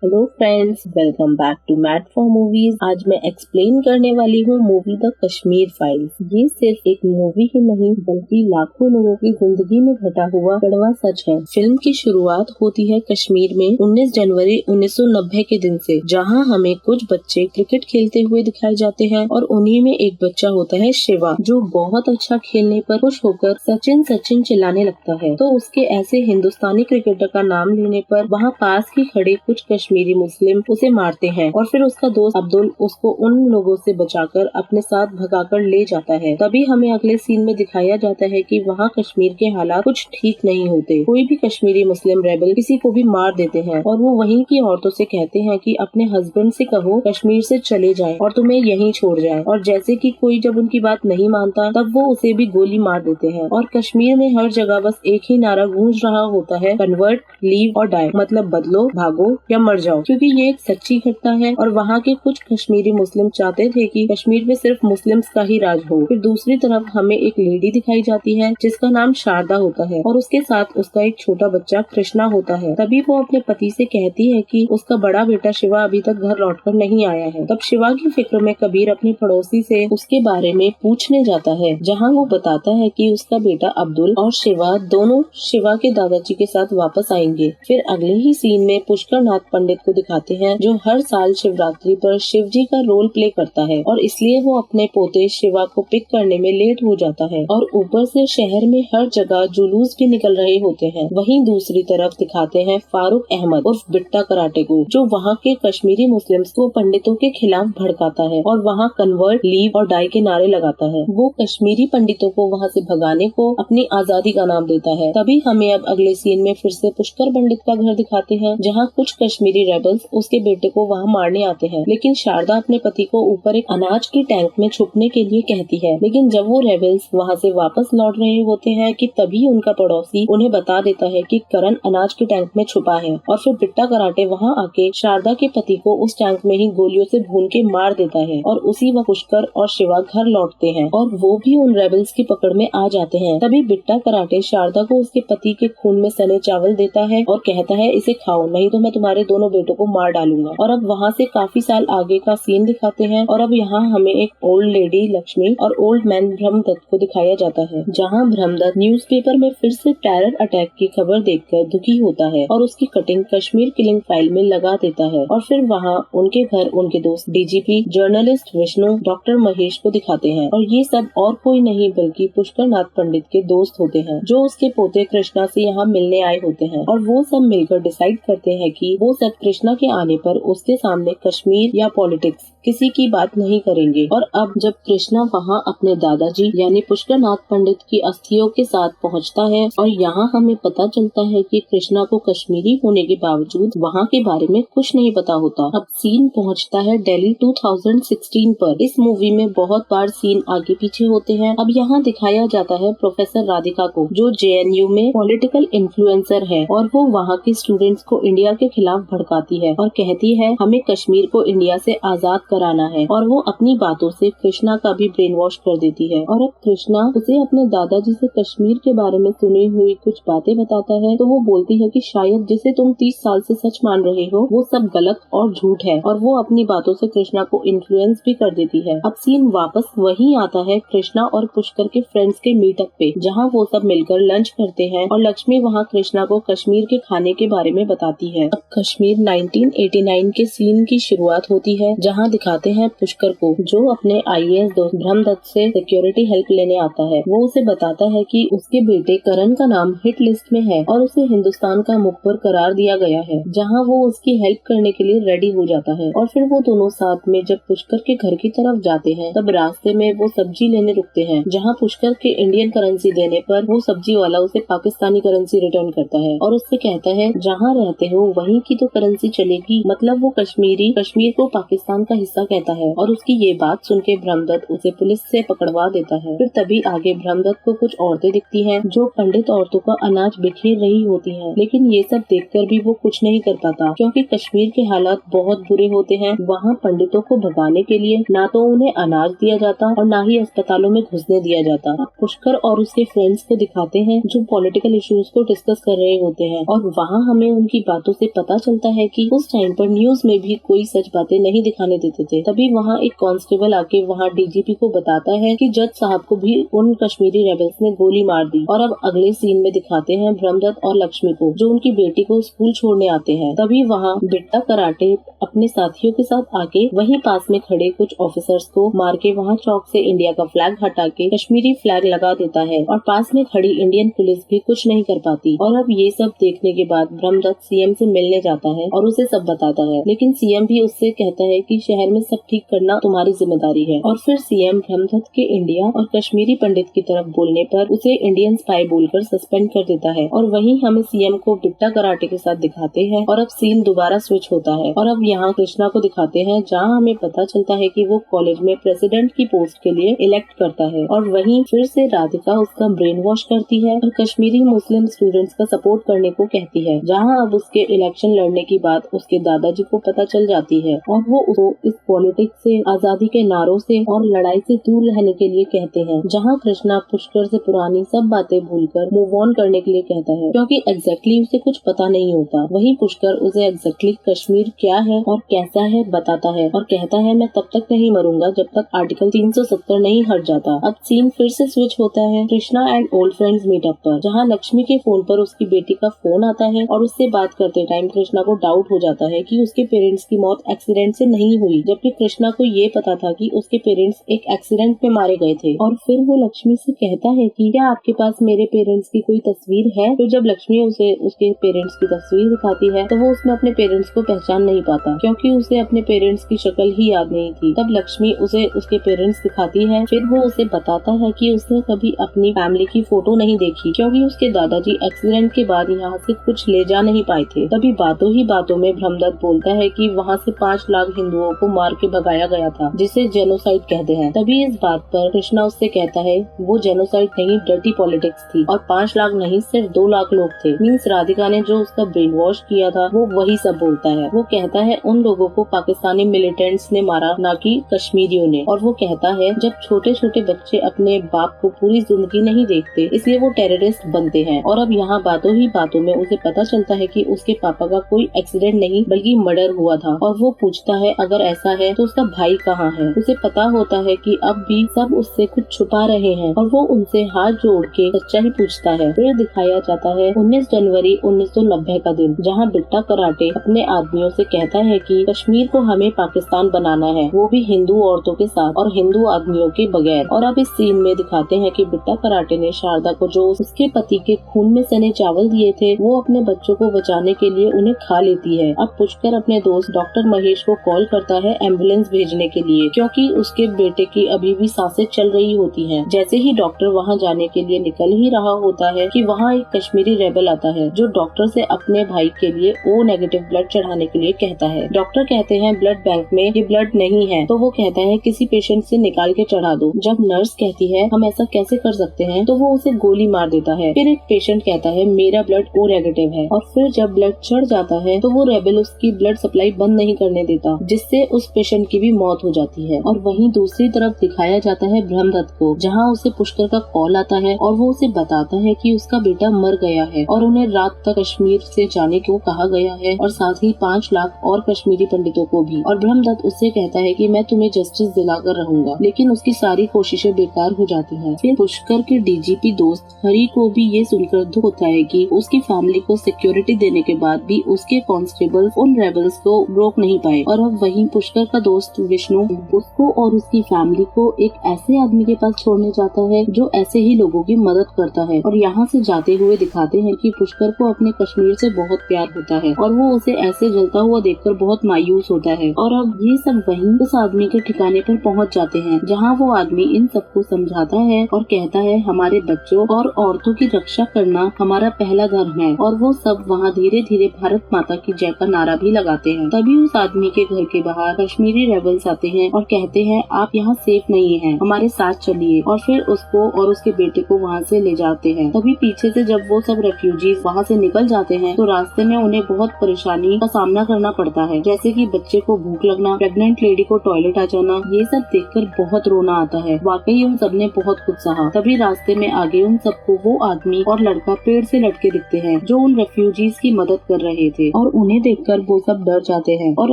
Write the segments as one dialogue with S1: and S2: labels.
S1: Hello friends, welcome back to Matt for movies. आज मैं explain करने वाली हूँ मूवी द कश्मीर फाइल्स। ये सिर्फ एक मूवी ही नहीं बल्कि लाखों लोगों की जिंदगी में घटा हुआ कड़वा सच है। फिल्म की शुरुआत होती है कश्मीर में 19 जनवरी 1990 के दिन से, जहाँ हमें कुछ बच्चे क्रिकेट खेलते हुए दिखाए जाते हैं और उन्हीं में एक बच्चा होता है शिवा, जो बहुत अच्छा खेलने पर खुश होकर सचिन सचिन चिल्लाने लगता है। तो उसके ऐसे हिंदुस्तानी क्रिकेटर का नाम लेने पर वहाँ पास ही खड़े कुछ कश्मीरी मुस्लिम उसे मारते हैं और फिर उसका दोस्त अब्दुल उसको उन लोगों से बचाकर अपने साथ भगाकर ले जाता है। तभी हमें अगले सीन में दिखाया जाता है कि वहाँ कश्मीर के हालात कुछ ठीक नहीं होते। कोई भी कश्मीरी मुस्लिम रेबल किसी को भी मार देते हैं और वो वहीं की औरतों से कहते हैं कि अपने हस्बैंड से कहो कश्मीर से चले जाए और तुम्हें यहीं छोड़ जाए। और जैसे कि कोई जब उनकी बात नहीं मानता तब वो उसे भी गोली मार देते हैं। और कश्मीर में हर जगह बस एक ही नारा गूंज रहा होता है, कन्वर्ट, लीव और डाई, मतलब बदलो, भागो या मर जाओ। क्योंकि ये एक सच्ची घटना है और वहाँ के कुछ कश्मीरी मुस्लिम चाहते थे कि कश्मीर में सिर्फ मुस्लिम्स का ही राज हो। फिर दूसरी तरफ हमें एक लेडी दिखाई जाती है जिसका नाम शारदा होता है और उसके साथ उसका एक छोटा बच्चा कृष्णा होता है। तभी वो अपने पति से कहती है कि उसका बड़ा बेटा शिवा अभी तक घर लौटकर नहीं आया है। तब शिवा की फिक्र में कबीर अपने पड़ोसी से उसके बारे में पूछने जाता है, जहाँ वो बताता है कि उसका बेटा अब्दुल और शिवा दोनों शिवा के दादाजी के साथ वापस आएंगे। फिर अगले ही सीन में पुष्कर नाथ पंडित को दिखाते हैं, जो हर साल शिवरात्रि पर शिव जी का रोल प्ले करता है और इसलिए वो अपने पोते शिवा को पिक करने में लेट हो जाता है। और ऊपर से शहर में हर जगह जुलूस भी निकल रहे होते हैं। वहीं दूसरी तरफ दिखाते हैं फारूक अहमद उर्फ बिट्टा कराटे को, जो वहाँ के कश्मीरी मुस्लिम्स को पंडितों के खिलाफ भड़काता है और वहाँ कन्वर्ट, लीव और डाई के नारे लगाता है। वो कश्मीरी पंडितों को वहाँ से भगाने को अपनी आजादी का नाम देता है। तभी हमें अब अगले सीन में फिर से पुष्कर पंडित का घर दिखाते हैं, जहाँ कुछ कश्मीरी रेबल्स उसके बेटे को वहाँ मारने आते हैं। लेकिन शारदा अपने पति को ऊपर एक अनाज की टैंक में छुपने के लिए कहती है। लेकिन जब वो रेबल्स वहाँ से वापस लौट रहे होते हैं कि तभी उनका पड़ोसी उन्हें बता देता है कि करण अनाज की टैंक में छुपा है और फिर बिट्टा कराटे वहाँ आके शारदा के पति को उस टैंक में ही गोलियों से भून के मार देता है। और उसी वक्त पुष्कर और शिवा घर लौटते हैं और वो भी उन रेबल्स की पकड़ में आ जाते हैं। तभी बिट्टा कराटे शारदा को उसके पति के खून में सने चावल देता है और कहता है, इसे खाओ नहीं तो मैं तुम्हारे दोनों बेटों को मार डालूंगा। और अब वहाँ से काफी साल आगे का सीन दिखाते हैं और अब यहाँ हमें एक ओल्ड लेडी लक्ष्मी और ओल्ड मैन ब्रह्मदत्त को दिखाया जाता है, जहाँ ब्रह्मदत्त न्यूज़पेपर में फिर से टेरर अटैक की खबर देखकर दुखी होता है और उसकी कटिंग कश्मीर किलिंग फाइल में लगा देता है। और फिर वहाँ उनके घर उनके दोस्त DGP, journalist Vishnu, doctor Mahesh को दिखाते हैं और ये सब और कोई नहीं बल्कि पुष्कर नाथ पंडित के दोस्त होते हैं, जो उसके पोते कृष्णा से यहाँ मिलने आए होते हैं। और वो सब मिलकर डिसाइड करते हैं कि वो सब कृष्णा के आने पर उसके सामने कश्मीर या पॉलिटिक्स किसी की बात नहीं करेंगे। और अब जब कृष्णा वहाँ अपने दादाजी यानी पुष्कर नाथ पंडित की अस्थियों के साथ पहुँचता है और यहाँ हमें पता चलता है कि कृष्णा को कश्मीरी होने के बावजूद वहाँ के बारे में कुछ नहीं पता होता। अब सीन पहुँचता है दिल्ली 2016 पर। इस मूवी में बहुत बार सीन आगे पीछे होते हैं। अब यहाँ दिखाया जाता है प्रोफेसर राधिका को, जो JNU में पॉलिटिकल इन्फ्लुएंसर है और वो वहाँ के स्टूडेंट्स को इंडिया के खिलाफ भड़काती है और कहती है हमें कश्मीर को इंडिया से आजाद कराना है। और वो अपनी बातों से कृष्णा का भी ब्रेन वॉश कर देती है। और अब कृष्णा उसे अपने दादाजी से कश्मीर के बारे में सुनी हुई कुछ बातें बताता है, तो वो बोलती है कि शायद जिसे तुम 30 साल से सच मान रहे हो वो सब गलत और झूठ है। और वो अपनी बातों से कृष्णा को इन्फ्लुएंस भी कर देती है। अब सीन वापस वही आता है कृष्णा और पुष्कर के फ्रेंड्स के मीटअप पे, जहाँ वो सब मिलकर लंच करते हैं और लक्ष्मी वहाँ कृष्णा को कश्मीर के खाने के बारे में बताती है। अब कश्मीर 1989 के सीन की शुरुआत होती है, जहाँ दिखाते हैं पुष्कर को, जो अपने IAS दोस्त ब्रह्मदत्त से सिक्योरिटी हेल्प लेने आता है। वो उसे बताता है कि उसके बेटे करण का नाम हिट लिस्ट में है और उसे हिंदुस्तान का मुखबिर करार दिया गया है, जहाँ वो उसकी हेल्प करने के लिए रेडी हो जाता है। और फिर वो दोनों साथ में जब पुष्कर के घर की तरफ जाते हैं तब रास्ते में वो सब्जी लेने रुकते हैं, जहाँ पुष्कर के इंडियन करेंसी देने पर वो सब्जी वाला उसे पाकिस्तानी करेंसी रिटर्न करता है और उससे कहता है जहाँ रहते हो वहीं की तो करेंसी चलेगी। मतलब वो कश्मीर को पाकिस्तान का हिस्सा कहता है। और उसकी ये बात सुन के ब्रह्मदत्त उसे पुलिस से पकड़वा देता है। फिर तभी आगे ब्रह्मदत्त को कुछ औरतें दिखती हैं, जो पंडित औरतों का अनाज बिखेर रही होती हैं। लेकिन ये सब देखकर भी वो कुछ नहीं कर पाता, क्योंकि कश्मीर के हालात बहुत बुरे होते हैं। वहाँ पंडितों को भगाने के लिए ना तो उन्हें अनाज दिया जाता और ना ही अस्पतालों में घुसने दिया जाता। पुष्कर और उसके फ्रेंड्स को दिखाते हैं, जो पॉलिटिकल इश्यूज को डिस्कस कर रहे होते हैं और वहाँ हमें उनकी बातों से पता चलता होता है कि उस टाइम पर न्यूज में भी कोई सच बातें नहीं दिखाने देते थे। तभी वहाँ एक कांस्टेबल आके वहाँ डीजीपी को बताता है कि जज साहब को भी उन कश्मीरी रेबल्स ने गोली मार दी। और अब अगले सीन में दिखाते हैं ब्रह्मदत्त और लक्ष्मी को, जो उनकी बेटी को स्कूल छोड़ने आते हैं। तभी वहाँ बिट्टा कराटे अपने साथियों के साथ आके वहीं पास में खड़े कुछ ऑफिसर्स को मार के वहाँ चौक से इंडिया का फ्लैग हटा के कश्मीरी फ्लैग लगा देता है और पास में खड़ी इंडियन पुलिस भी कुछ नहीं कर पाती। और अब ये सब देखने के बाद ब्रह्मदत्त सीएम से मिलने जाता है और उसे सब बताता है, लेकिन सीएम भी उससे कहता है कि शहर में सब ठीक करना तुम्हारी जिम्मेदारी है। और फिर सीएम ब्रह्मदत्त के इंडिया और कश्मीरी पंडित की तरफ बोलने पर उसे इंडियन स्पाई बोलकर सस्पेंड कर देता है। और वहीं हमें सीएम को बिट्टा कराटे के साथ दिखाते हैं और अब सीन दोबारा स्विच होता है और अब यहाँ कृष्णा को दिखाते हैं, जहाँ हमें पता चलता है कि वो कॉलेज में प्रेसिडेंट की पोस्ट के लिए इलेक्ट करता है। और वहीं फिर से राधिका उसका ब्रेन वॉश करती है और कश्मीरी मुस्लिम स्टूडेंट्स का सपोर्ट करने को कहती है, जहाँ अब उसके इलेक्शन लड़ने की बात उसके दादाजी को पता चल जाती है और वो उसको इस पॉलिटिक्स से, आजादी के नारों से और लड़ाई से दूर रहने के लिए कहते हैं। जहाँ कृष्णा पुष्कर से पुरानी सब बातें भूलकर मूव ऑन करने के लिए कहता है, क्योंकि एग्जैक्टली उसे कुछ पता नहीं होता। वहीं पुष्कर उसे एग्जैक्टली कश्मीर क्या है और कैसा है बताता है और कहता है, मैं तब तक नहीं मरूंगा जब तक आर्टिकल 370 नहीं हट जाता। अब सीन फिर से स्विच होता है Krishna and old friends meetup पर, जहाँ लक्ष्मी के फोन पर उसकी बेटी का फोन आता है और उससे बात करते टाइम कृष्णा को डाउट हो जाता है कि उसके पेरेंट्स की मौत एक्सीडेंट से नहीं हुई, जबकि कृष्णा को ये पता था कि उसके पेरेंट्स एक एक्सीडेंट में मारे गए थे। और फिर वो लक्ष्मी से कहता है कि क्या आपके पास मेरे पेरेंट्स की कोई तस्वीर है? फिर जब लक्ष्मी उसे उसके पेरेंट्स की तस्वीर दिखाती है तो वो उसमें अपने पेरेंट्स को पहचान नहीं पाता, क्योंकि उसे अपने पेरेंट्स की शक्ल ही याद नहीं थी। तब लक्ष्मी उसे उसके पेरेंट्स दिखाती है। फिर वो उसे बताता है कि उसने कभी अपनी फैमिली की फोटो नहीं देखी, क्योंकि उसके दादाजी एक्सीडेंट के बाद यहाँ से कुछ ले जा नहीं पाए थे। तभी बातों ही बातों में ब्रह्मदत्त बोलता है कि वहाँ से 5 लाख हिंदुओं को मार के भगाया गया था, जिसे जेनोसाइड कहते हैं। तभी इस बात पर कृष्णा उससे कहता है, वो जेनोसाइड नहीं, डर्टी पॉलिटिक्स थी और 5 लाख नहीं, सिर्फ 2 लाख लोग थे। मीन्स राधिका ने जो उसका ब्रेन वॉश किया था वो वही सब बोलता है। वो कहता है उन लोगों को पाकिस्तानी मिलिटेंट्स ने मारा, ना कि कश्मीरियों ने। और वो कहता है जब छोटे छोटे बच्चे अपने बाप को पूरी जिंदगी नहीं देखते, इसलिए वो टेररिस्ट बनते हैं। और अब यहाँ बातों ही बातों में उसे पता चलता है कि उसके पापा का कोई एक्सीडेंट नहीं बल्कि मर्डर हुआ था। और वो पूछता है अगर ऐसा है तो उसका भाई कहाँ है? उसे पता होता है कि अब भी सब उससे कुछ छुपा रहे हैं और वो उनसे हाथ जोड़ के सच्चाई पूछता है। फिर दिखाया जाता है 19 जनवरी 1990 का दिन, जहाँ बिट्टा कराटे अपने आदमियों से कहता है कि कश्मीर को हमें पाकिस्तान बनाना है, वो भी हिंदू औरतों के साथ और हिंदू आदमियों के बगैर। और अब इस सीन में दिखाते हैं कि बिट्टा कराटे ने शारदा को जो उसके पति के खून में सने चावल दिए थे, वो अपने बच्चों को बचाने के लिए उन्हें खा लेती है। अब पुष्कर अपने दोस्त डॉक्टर महेश को कॉल करता है एम्बुलेंस भेजने के लिए, क्योंकि उसके बेटे की अभी भी सांसें चल रही होती हैं। जैसे ही डॉक्टर वहां जाने के लिए निकल ही रहा होता है कि वहां एक कश्मीरी रेबल आता है, जो डॉक्टर से अपने भाई के लिए O नेगेटिव ब्लड चढ़ाने के लिए कहता है। डॉक्टर कहते हैं ब्लड बैंक में ये ब्लड नहीं है, तो वो कहता है किसी पेशेंट से निकाल के चढ़ा दो। जब नर्स कहती है हम ऐसा कैसे कर सकते हैं, तो वो उसे गोली मार देता है। फिर एक पेशेंट कहता है मेरा ब्लड O नेगेटिव है, और फिर जब ब्लड चढ़ जाता है तो वो रेबल उसकी ब्लड सप्लाई बंद नहीं करने देता, जिससे उस पेशेंट की भी मौत हो जाती है। और वहीं दूसरी तरफ दिखाया जाता है ब्रह्मदत्त को, जहाँ उसे पुष्कर का कॉल आता है और वो उसे बताता है कि उसका बेटा मर गया है और उन्हें रात तक कश्मीर से जाने को कहा गया है, और साथ ही 5 लाख और कश्मीरी पंडितों को भी। और ब्रह्मदत्त उससे कहता है कि मैं तुम्हें जस्टिस दिलाकर रहूंगा, लेकिन उसकी सारी कोशिशें बेकार हो जाती हैं। फिर पुष्कर के डीजीपी दोस्त हरी को भी ये सुनकर दुख होता है कि उसकी फैमिली को सिक्योरिटी देने के बाद भी उसके कांस्टेबल उन रेबल्स को रोक नहीं पाए। और अब वहीं पुष्कर का दोस्त विष्णु उसको और उसकी फैमिली को एक ऐसे आदमी के पास छोड़ने जाता है जो ऐसे ही लोगों की मदद करता है। और यहाँ से जाते हुए दिखाते हैं कि पुष्कर को अपने कश्मीर से बहुत प्यार होता है और वो उसे ऐसे जलता हुआ देखकर बहुत मायूस होता है। और अब ये सब वहीं उस आदमी के ठिकाने पर पहुँच जाते हैं, जहाँ वो आदमी इन सबको समझाता है और कहता है हमारे बच्चों और औरतों की रक्षा करना हमारा पहला धर्म है। और वो सब वहाँ धीरे धीरे भारत माता की जय का नारा भी लगाते हैं। तभी उस आदमी के घर के बाहर कश्मीरी रेबल्स आते हैं और कहते हैं आप यहाँ सेफ नहीं हैं, हमारे साथ चलिए। और फिर उसको और उसके बेटे को वहाँ से ले जाते हैं। तभी पीछे से जब वो सब रेफ्यूजीज वहाँ से निकल जाते हैं तो रास्ते में उन्हें बहुत परेशानी का सामना करना पड़ता है, जैसे कि बच्चे को भूख लगना, प्रेग्नेंट लेडी को टॉयलेट आ जाना। ये सब देखकर बहुत रोना आता है। वाकई उन सब ने बहुत कुछ सहा। तभी रास्ते में आगे उन सबको वो आदमी और लड़का पेड़ से लटके दिखते हैं जो उन रेफ्यूजीज की मदद कर रहे थे। और उन्हें देखकर वो सब डर जाते हैं। और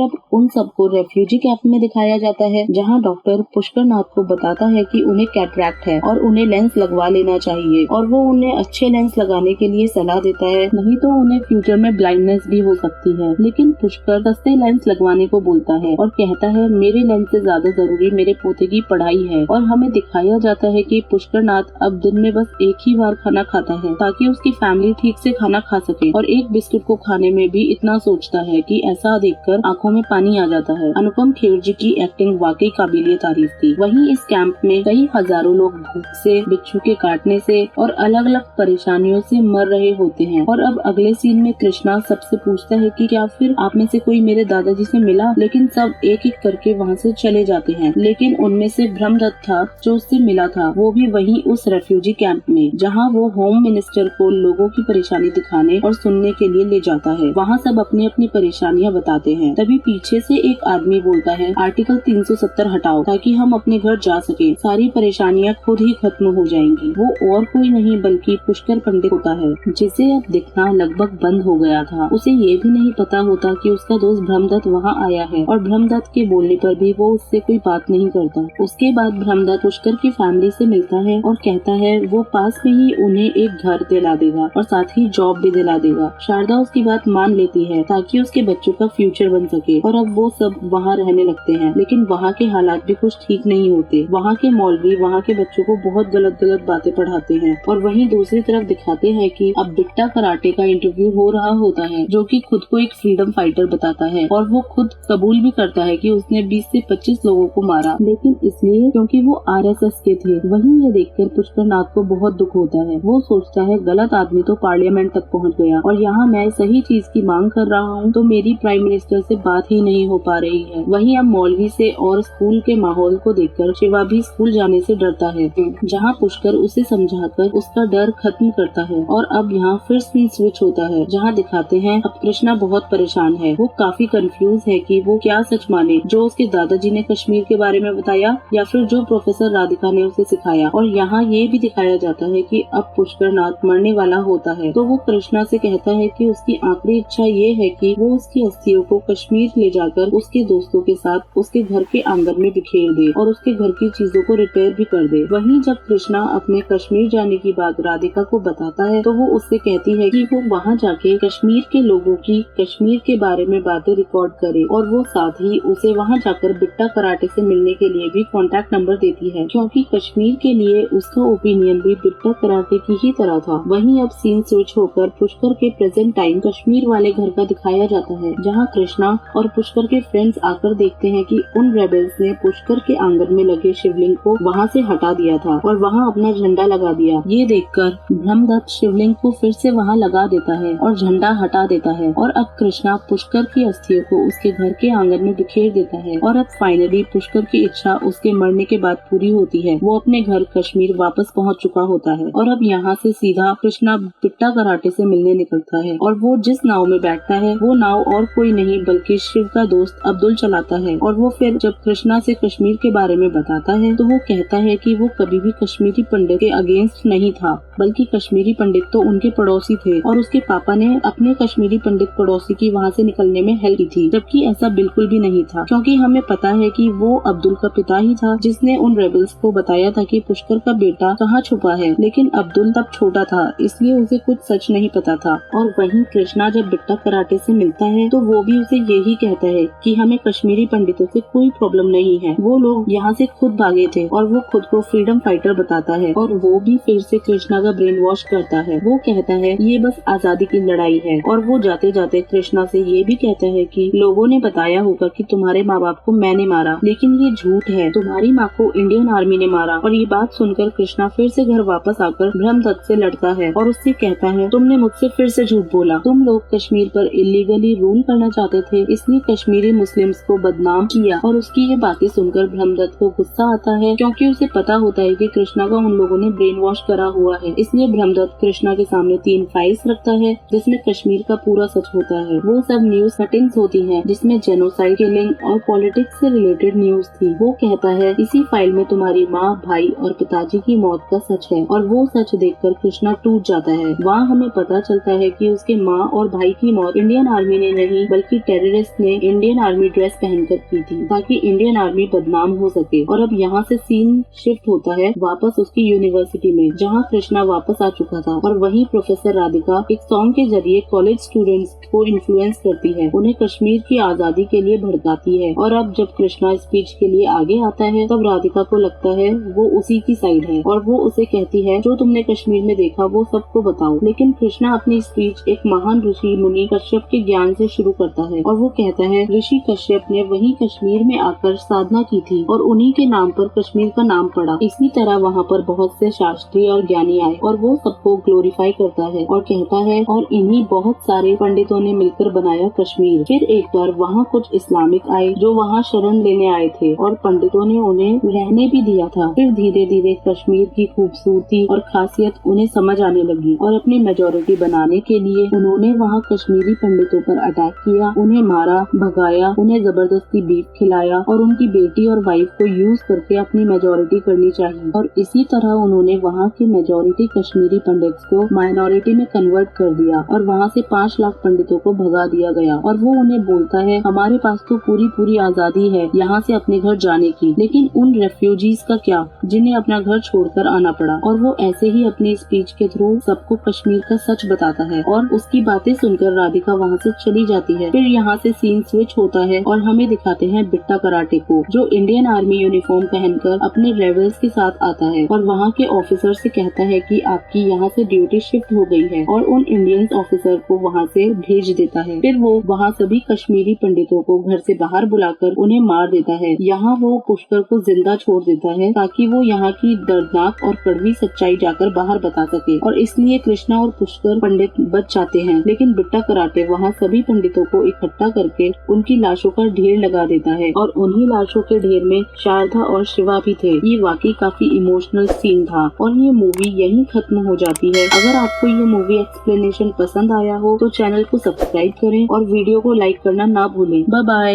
S1: अब उन सबको रेफ्यूजी कैंप में दिखाया जाता है, जहाँ डॉक्टर पुष्कर नाथ को बताता है कि उन्हें कैटरैक्ट है और उन्हें लेंस लगवा लेना चाहिए, और वो उन्हें अच्छे लेंस लगाने के लिए सलाह देता है, नहीं तो उन्हें फ्यूचर में ब्लाइंडनेस भी हो सकती है। लेकिन पुष्कर सस्ते लेंस लगवाने को बोलता है और कहता है मेरे लेंस से ज्यादा जरूरी मेरे पोते की पढ़ाई है। और हमें दिखाया जाता है कि पुष्कर नाथ अब दिन में बस एक ही बार खाना खाता है ताकि उसकी फैमिली ठीक से खाना खा सके, और एक बिस्कुट को खाने में भी इतना सोचता है कि ऐसा देखकर आंखों में पानी आ जाता है। अनुपम खेर जी की एक्टिंग वाकई काबिलिए तारीफ थी। वहीं इस कैंप में कई हजारों लोग भूख से, बिच्छू के काटने से और अलग अलग परेशानियों से मर रहे होते हैं। और अब अगले सीन में कृष्णा सबसे पूछता है कि क्या फिर आप में से कोई मेरे दादाजी से मिला, लेकिन सब एक एक करके वहाँ से चले जाते हैं। लेकिन उनमें से ब्रह्मदत्त था जो उससे मिला था, वो भी वहीं उस रेफ्यूजी कैंप में, जहाँ वो होम मिनिस्टर को लोगों की परेशानी दिखाने और सुनने के लिए ले जाता है। वहाँ सब अपनी अपनी परेशानियाँ बताते हैं। तभी पीछे से एक आदमी बोलता है आर्टिकल 370 हटाओ ताकि हम अपने घर जा सके, सारी परेशानियाँ खुद ही खत्म हो जाएंगी। वो और कोई नहीं बल्कि पुष्कर पंडित होता है, जिसे अब दिखना लगभग बंद हो गया था। उसे ये भी नहीं पता होता कि उसका दोस्त ब्रह्मदत्त वहाँ आया है, और ब्रह्मदत्त के बोलने पर भी वो उससे कोई बात नहीं करता। उसके बाद ब्रह्मदत्त पुष्कर की फैमिली से मिलता है और कहता है वो पास में ही उन्हें एक घर दिला देगा और साथ ही जॉब भी दिला देगा। शारदा उसकी बात मान लेती है ताकि उसके बच्चों का फ्यूचर बन सके, और अब वो सब वहाँ रहने लगते हैं। लेकिन वहाँ के हालात भी कुछ ठीक नहीं होते। वहाँ के मौलवी वहाँ के बच्चों को बहुत गलत गलत बातें पढ़ाते हैं, और वहीं दूसरी तरफ दिखाते हैं कि अब बिट्टा कराटे का इंटरव्यू हो रहा होता है, जो कि खुद को एक फ्रीडम फाइटर बताता है, और वो खुद कबूल भी करता है कि उसने 20 से 25 लोगों को मारा, लेकिन इसलिए क्योंकि वो आरएसएस के थे। वहीं ये देखकर पुष्कर नाथ को बहुत दुख होता है। वो सोचता है गलत आदमी तो पार्लियामेंट तक पहुँच गया, और यहाँ मैं सही चीज की मांग कर रहा हूँ तो मेरी प्राइम मिनिस्टर से बात ही नहीं हो पा रही है। वहीं अब मौलवी से और स्कूल के माहौल को देखकर शिवा भी स्कूल जाने से डरता है, जहाँ पुष्कर उसे समझाकर उसका डर खत्म करता है। और अब यहाँ फिर सीन स्विच होता है, जहाँ दिखाते हैं अब कृष्णा बहुत परेशान है। वो काफी कंफ्यूज है कि वो क्या सच माने, जो उसके दादाजी ने कश्मीर के बारे में बताया या फिर जो प्रोफेसर राधिका ने उसे सिखाया। और यहाँ ये भी दिखाया जाता है कि अब पुष्कर नाथ मरने वाला होता है, तो वो कृष्णा से कहता है कि उसकी आखिरी इच्छा ये है कि वो उसकी अस्थियों को कश्मीर ले जाकर उसके दोस्तों के साथ उसके घर के आंगन में बिखेर दे और उसके घर की चीजों को रिपेयर भी कर दे। वहीं जब कृष्णा अपने कश्मीर जाने की बात राधिका को बताता है तो वो उससे कहती है कि वो वहाँ जाके कश्मीर के लोगों की कश्मीर के बारे में बातें रिकॉर्ड करे, और वो साथ ही उसे वहाँ जाकर बिट्टा कराटे से मिलने के लिए भी कॉन्टैक्ट नंबर देती है, क्योंकि कश्मीर के लिए उसका ओपिनियन भी बिट्टा कराटे की ही तरह था। वहीं अब सीन स्विच होकर पुष्कर के प्रेजेंट टाइम कश्मीर वाले घर का दिखाया जाता है, जहाँ कृष्णा और पुष्कर के फ्रेंड्स आकर देखते हैं कि उन रेबल्स ने पुष्कर के आंगन में लगे शिवलिंग को वहाँ से हटा दिया था और वहाँ अपना झंडा लगा दिया। ये देखकर ब्रह्मदत्त शिवलिंग को फिर से वहाँ लगा देता है और झंडा हटा देता है, और अब कृष्णा पुष्कर की अस्थियों को उसके घर के आंगन में बिखेर देता है। और अब फाइनली पुष्कर की इच्छा उसके मरने के बाद पूरी होती है। वो अपने घर कश्मीर वापस पहुँच चुका होता है, और अब यहाँ से सीधा कृष्णा बिट्टा कराटे से मिलने निकलता है, और वो जिस नाव में बैठता है वो नाव और कोई नहीं बल्कि शिव का दोस्त अब्दुल चलाता है। और वो फिर जब कृष्णा से कश्मीर के बारे में बताता है तो वो कहता है कि वो कभी भी कश्मीरी पंडित के अगेंस्ट नहीं था, बल्कि कश्मीरी पंडित तो उनके पड़ोसी थे, और उसके पापा ने अपने कश्मीरी पंडित पड़ोसी की वहाँ से निकलने में हेल्प की थी, जबकि ऐसा बिल्कुल भी नहीं था, क्योंकि हमें पता है कि वो अब्दुल का पिता ही था जिसने उन रेबल्स को बताया था कि पुष्कर का बेटा कहाँ छुपा है। लेकिन अब्दुल तब छोटा था, इसलिए उसे कुछ सच नहीं पता था। और वहीं कृष्णा जब बिट्टा कराटे से मिलता है तो वो भी उसे यही कहता है कि हमें कश्मीरी पंडितों से कोई प्रॉब्लम नहीं है, वो लोग यहाँ से खुद भागे थे, और वो खुद को फ्रीडम फाइटर बताता है। और वो भी फिर से कृष्णा का ब्रेन वॉश करता है। वो कहता है ये बस आजादी की लड़ाई है, और वो जाते जाते कृष्णा से ये भी कहता है कि लोगों ने बताया होगा कि तुम्हारे माँ बाप को मैंने मारा, लेकिन ये झूठ है, तुम्हारी माँ को इंडियन आर्मी ने मारा। और ये बात सुनकर कृष्णा फिर से घर वापस आकर ब्रह्मदत्त से लड़ता है और उससे कहता है तुमने मुझसे फिर से झूठ बोला, तुम लोग कश्मीर पर इलीगली रूल करना चाहते थे, इसलिए कश्मीरी मुस्लिम्स को बदनाम किया। और उसकी ये बातें सुनकर ब्रह्मदत्त को गुस्सा आता है, क्योंकि उसे पता होता है कि कृष्णा को उन लोगों ने ब्रेन वॉश करा हुआ है। इसलिए ब्रह्मदत्त कृष्णा के सामने 3 फाइल्स रखता है जिसमें कश्मीर का पूरा सच होता है। वो सब न्यूज कटिंग्स होती हैं जिसमें जेनोसाइड, किलिंग और पॉलिटिक्स से रिलेटेड न्यूज थी। वो कहता है इसी फाइल में तुम्हारी माँ, भाई और पिताजी की मौत का सच है। और वो सच देखकर कृष्णा टूट जाता है। वहाँ हमें पता चलता है कि उसके माँ और भाई की मौत इंडियन आर्मी ने नहीं बल्कि टेररिस्ट ने इंडियन आर्मी ड्रेस पहनकर की थी, ताकि इंडियन आर्मी बदनाम हो सके। और अब यहाँ से सीन शिफ्ट होता है वापस उसकी यूनिवर्सिटी में, जहाँ कृष्णा वापस आ चुका था। और वहीं प्रोफेसर राधिका एक सॉन्ग के जरिए कॉलेज स्टूडेंट्स को इन्फ्लुएंस करती है, उन्हें कश्मीर की आजादी के लिए भड़काती है। और अब जब कृष्णा स्पीच के लिए आगे आता है तब राधिका को लगता है वो उसी की साइड है और वो उसे कहती है जो तुमने कश्मीर में देखा वो सबको बताओ। लेकिन कृष्णा अपनी स्पीच एक महान ऋषि मुनि कश्यप के ज्ञान से शुरू करता है और वो कहता है ऋषि कश्यप ने वही कश्मीर में आकर साधना की थी और उन्हीं के नाम पर कश्मीर का नाम पड़ा। इसी तरह वहाँ पर बहुत से शास्त्री और ज्ञानी आए और वो सबको ग्लोरीफाई करता है और कहता है और इन्हीं बहुत सारे पंडितों ने मिलकर बनाया कश्मीर। फिर एक बार वहाँ कुछ इस्लामिक आए जो वहाँ शरण लेने आए थे और पंडितों ने उन्हें रहने भी दिया था। फिर धीरे धीरे कश्मीर की खूबसूरती और खासियत उन्हें समझ आने लगी और अपनी मेजोरिटी बनाने के लिए उन्होंने वहाँ कश्मीरी पंडितों पर अटैक किया, उन्हें मारा, भगाया, उन्हें जबरदस्ती बीफ खिलाया और उनकी बेटी और वाइफ को यूज करके अपनी मेजोरिटी करनी चाहिए। और इसी तरह उन्होंने वहाँ के मेजोरिटी कश्मीरी पंडित्स को माइनॉरिटी में कन्वर्ट कर दिया और वहाँ से 5 लाख पंडितों को भगा दिया गया। और वो उन्हें बोलता है हमारे पास तो पूरी आजादी है यहाँ से अपने घर जाने की, लेकिन उन रेफ्यूजीज का क्या जिन्हें अपना घर छोड़कर आना पड़ा। और वो ऐसे ही अपनी स्पीच के थ्रू सबको कश्मीर का सच बताता है और उसकी बातें सुनकर राधिका वहाँ से चली जाती है। फिर यहाँ से सीन स्विच होता है और हमें दिखाते हैं बिट्टा कराटे को, जो इंडियन आर्मी यूनिफॉर्म पहनकर अपने रेबल्स के साथ आता है और वहाँ के ऑफिसर से कहता है कि आपकी यहाँ से ड्यूटी शिफ्ट हो गई है और उन इंडियन ऑफिसर को वहाँ से भेज देता है। फिर वो वहाँ सभी कश्मीरी पंडितों को घर से बाहर बुलाकर उन्हें मार देता है। यहाँ वो पुष्कर को जिंदा छोड़ देता है ताकि वो यहाँ की दर्दनाक और कड़वी सच्चाई जाकर बाहर बता सके। और इसलिए कृष्णा और पुष्कर पंडित बच जाते हैं, लेकिन बिट्टा कराटे वहाँ सभी पंडितों को इकट्ठा करके उनकी लाशों का ढेर लगा देता है और उन्हीं लाशों के ढेर में शारदा और शिवा भी थे। ये वाकई काफी इमोशनल सीन था और ये मूवी यहीं खत्म हो जाती है। अगर आपको ये मूवी एक्सप्लेनेशन पसंद आया हो तो चैनल को सब्सक्राइब करें और वीडियो को लाइक करना ना भूलें। Bye bye.